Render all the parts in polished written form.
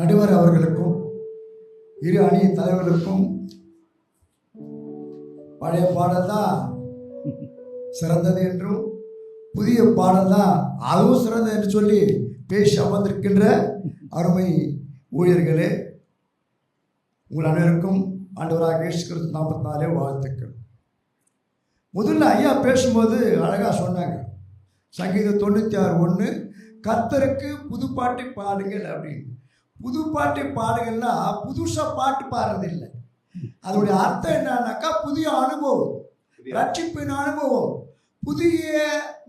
நடுவர் அவர்களுக்கும் இரு அணி தலைவர்களுக்கும் பழைய பாடல் தான் சிறந்தது என்றும் புதிய பாடல் தான் அதுவும் சிறந்தது என்று சொல்லி பேசி அமர்ந்திருக்கின்ற அருமை ஊழியர்களே, உங்கள் அனைவருக்கும் ஆண்டவராக இயேசு கிறிஸ்து நாமத்தினாலே வாழ்த்துக்கள். முதல்ல ஐயா பேசும்போது அழகாக சொன்னாங்க, சங்கீதம் 96:1 கர்த்தருக்கு புதுப்பாட்டை பாடுங்கள் அப்படின்னு. புதுப்பாட்டை பாடுகள்னா புதுசாக பாட்டு பாடுறதில்லை. அதோடைய அர்த்தம் என்னன்னாக்கா புதிய அனுபவம், ரட்சிப்பின் அனுபவம், புதிய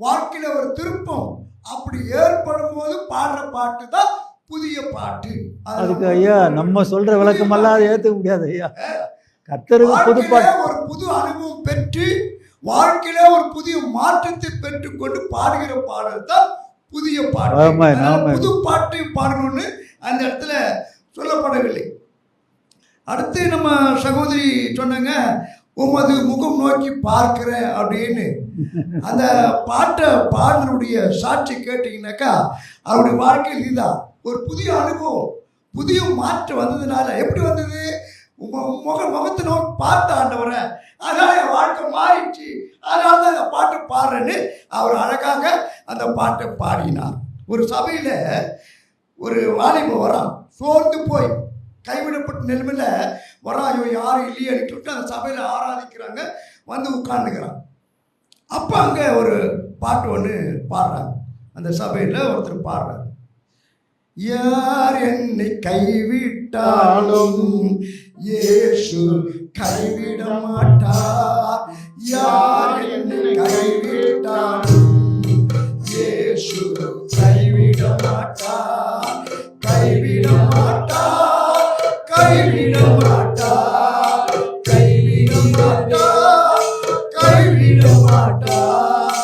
வாழ்க்கையில் ஒரு திருப்பம் அப்படி ஏற்படும் போது பாடுற பாட்டு தான் புதிய பாட்டு. அதுக்கு ஐயா நம்ம சொல்ற விளக்கமெல்லாம் அதை ஏற்றுக்க முடியாது ஐயா. கர்த்தருக்கு புது பாட்டு, ஒரு புது அனுபவம் பெற்று வாழ்க்கையில ஒரு புதிய மாற்றத்தை பெற்றுக்கொண்டு பாடுகிற பாடல் தான் புதிய பாட்டு. புது பாட்டு பாடணும்னு அந்த இடத்துல சொல்லப்படவில்லை. அடுத்து நம்ம சகோதரி சொன்னாங்க, உமது முகம் நோக்கி பார்க்கிற அப்படின்னு. அந்த பாட்டை பாடலுடைய சாட்சி கேட்டீங்கன்னாக்கா அவருடைய வாழ்க்கையில் இதுதான் ஒரு புதிய அனுபவம், புதிய மாற்றம் வந்ததுனால. எப்படி வந்தது? முகத்தை நோக்கி பார்த்த ஆண்டவரை, அதனால என் வாழ்க்கை மாறிடுச்சு, அதனால தான் அந்த பாட்டு பாடுறேன்னு அவர் அழகாக அந்த பாட்டை பாடினார். ஒரு சபையில் ஒரு வாலிபன் வரான், சோர்ந்து போய் கைவிடப்பட்ட நிலைமையில் வரான். ஐயோ யாரும் இல்லையேன்னு சொல்லிட்டு அந்த சபையில் ஆராதிக்கிறாங்க, வந்து உட்காந்துக்கிறான். அப்போ அங்கே ஒரு பாட்டு ஒன்று பாடுறாங்க. அந்த சபையில் ஒருத்தர் பாடுறாரு, யார் என்னை கைவிட்டாலும் இயேசு கைவிட மாட்டார். யார் என்னை கைவிட்டாலும் இயேசு கைவிட மாட்டார். கைவிட மாட்டார், கைவிட மாட்டார், கைவிட மாட்டார், கைவிட மாட்டார்,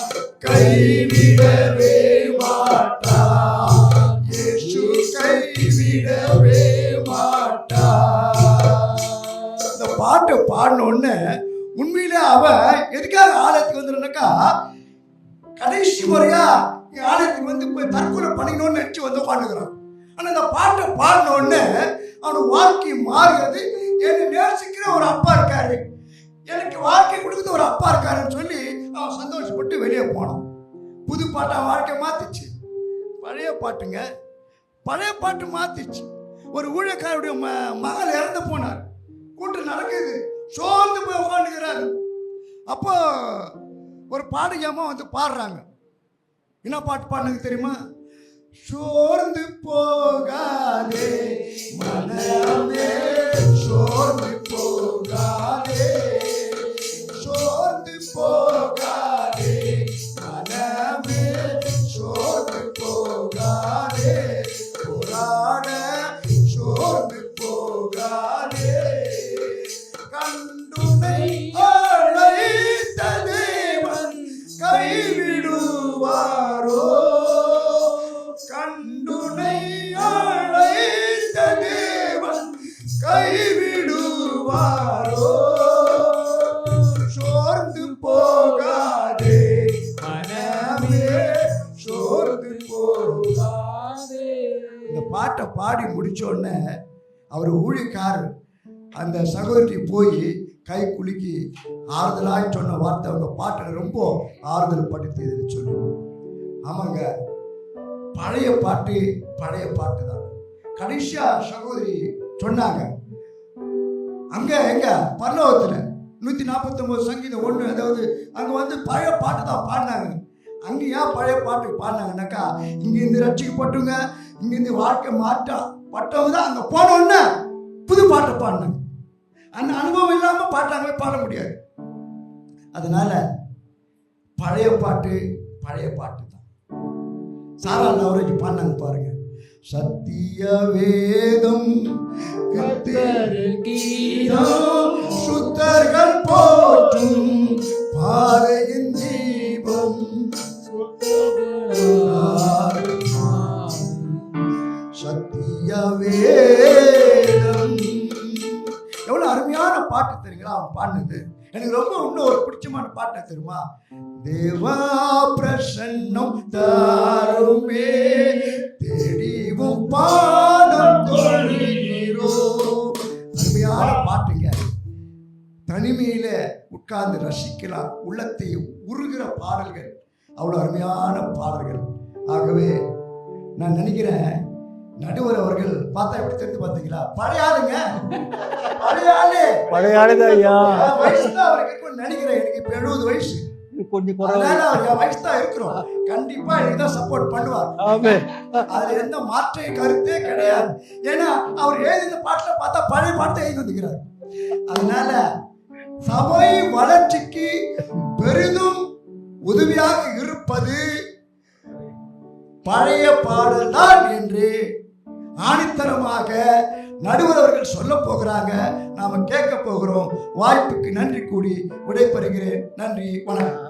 கைவிடவே மாட்டார். இயேசு கைவிடவே மாட்டார். இந்த பாட்டை பாடினோன்னு உண்மையிலே அவ எதுக்காக ஆலயத்துக்கு வந்துருனாக்கா, கடைசி முறையா ஆலயத்துக்கு வந்து போய் தற்கொலை பண்ணிக்கணும்னு நினைச்சு வந்து உட்காந்துக்கிறான். ஆனால் இந்த பாட்டை பாடினோடனே அவனுக்கு வாழ்க்கை மாறுகிறது. என்னை நேசிக்கிற ஒரு அப்பா இருக்காரு, எனக்கு வாழ்க்கை கொடுக்குறது ஒரு அப்பா இருக்காருன்னு சொல்லி அவன் சந்தோஷப்பட்டு வெளியே போனான். புது பாட்டு அவன் வாழ்க்கை மாத்திச்சு. பழைய பாட்டுங்க, பழைய பாட்டு மாத்திச்சு. ஒரு ஊழியக்காரருடைய மகள் இறந்து போனார், கூட்டம் நடக்குது, சோர்ந்து போய் உட்காந்துக்கிறாரு. அப்போ ஒரு பாடகமா வந்து பாடுறாங்க. என்ன பாட்டு பாடுனது தெரியுமா? சோர்ந்து போகாதே மனமே, சோர்ந்து போகாதே, சோர்ந்து போகாதே மனமே, சோர்ந்து போகாதே, போராட சோர்ந்து போகாதே. கண்டுனை அழைத்த தேவன் கைவிடுவாரோ, கண்டுனை அழைத்த தேவன் கைவிடுவாரோ. சோர்ந்து போகாதே மனமே, சோர்ந்து போகாதே. இந்த பாட்டை பாடி முடிச்சோடனே அவர் ஊழியக்காரர் அந்த சகோதரி போய் கை குலுக்கி ஆறுதலாய் சொன்ன வார்த்தை, அவங்க பாட்டில் ரொம்ப ஆறுதல் படுத்தியதுன்னு சொல்லி. ஆமாங்க, பழைய பாட்டு பழைய பாட்டு தான். கடைசியா சகோதரி சொன்னாங்க, அங்க எங்க பரலோகத்துல 149 சங்கீதம் 1, அதாவது அங்க வந்து பழைய பாட்டு தான் பாடினாங்க. அங்க ஏன் பழைய பாட்டு பாடினாங்கன்னாக்கா, இங்கிருந்து ரட்சிக்கப்பட்டுங்க, இங்கிருந்து வாழ்க்கை மாற்றப்பட்டவங்க தான் அங்க போனோன்னு புது பாட்டை பாடினாங்க. அந்த அனுபவம் இல்லாம பாட்டாங்களே பாட முடியாது. அதனால பழைய பாட்டு பழைய பாட்டு தான். சாரா நவரேஜ் பாடினாங்க பாருங்க, சத்திய வேதம் கர்த்தர் கீதம் சுத்தர்கள் போற்றும் பாதையின் தீபம் சத்திய வேதம். எவ்வளவு அருமையான பாட்டு தெரியுங்களா அவன் பாடினது. எனக்கு ரொம்ப இன்னும் ஒரு பிடிச்சமான பாட்டு தெரியுமா? தேவா பிரசன்னம் தாருமே தேடிவும் பாதம் தொழ தனிமையில உட்கார்ந்து ரசிக்கலாம். உள்ளத்தை உருகிற பாடல்கள், அவ்வளவு அருமையான பாடல்கள். ஆகவே நான் நினைக்கிறேன் நடுவர் அவர்கள் பார்த்தா எப்படி தெரிந்து பார்த்தீங்களா, பழைய ஆளுங்க, பழைய ஆளுதான் ஐயா. வயசு தான் அவருக்கு இருக்கும்னு நினைக்கிறேன். எனக்கு இப்ப 70 வயசு. கொஞ்சம் குறைவா அதனால அவர் வயசு தான் இருக்கிறோம். கண்டிப்பா எனக்கு தான் சப்போர்ட் பண்ணுவார். ஆமென். அதுல எந்த மாற்ற கருத்தே கிடையாது. ஏன்னா அவர் எழுதின பாட்டுல பார்த்தா பழைய பாட்டை எழுதி வந்துக்கிறார். அதனால சபை வளர்ச்சிக்கு பெரிதும் உதவியாக இருப்பது பழைய பாடல் தான் என்று ஆணித்தரமாக நடுவர் அவர்கள் சொல்ல போகிறாங்க. நாம கேட்க போகிறோம். வாய்ப்புக்கு நன்றி கூடி விடைபெறுகிறேன். நன்றி, வணக்கம்.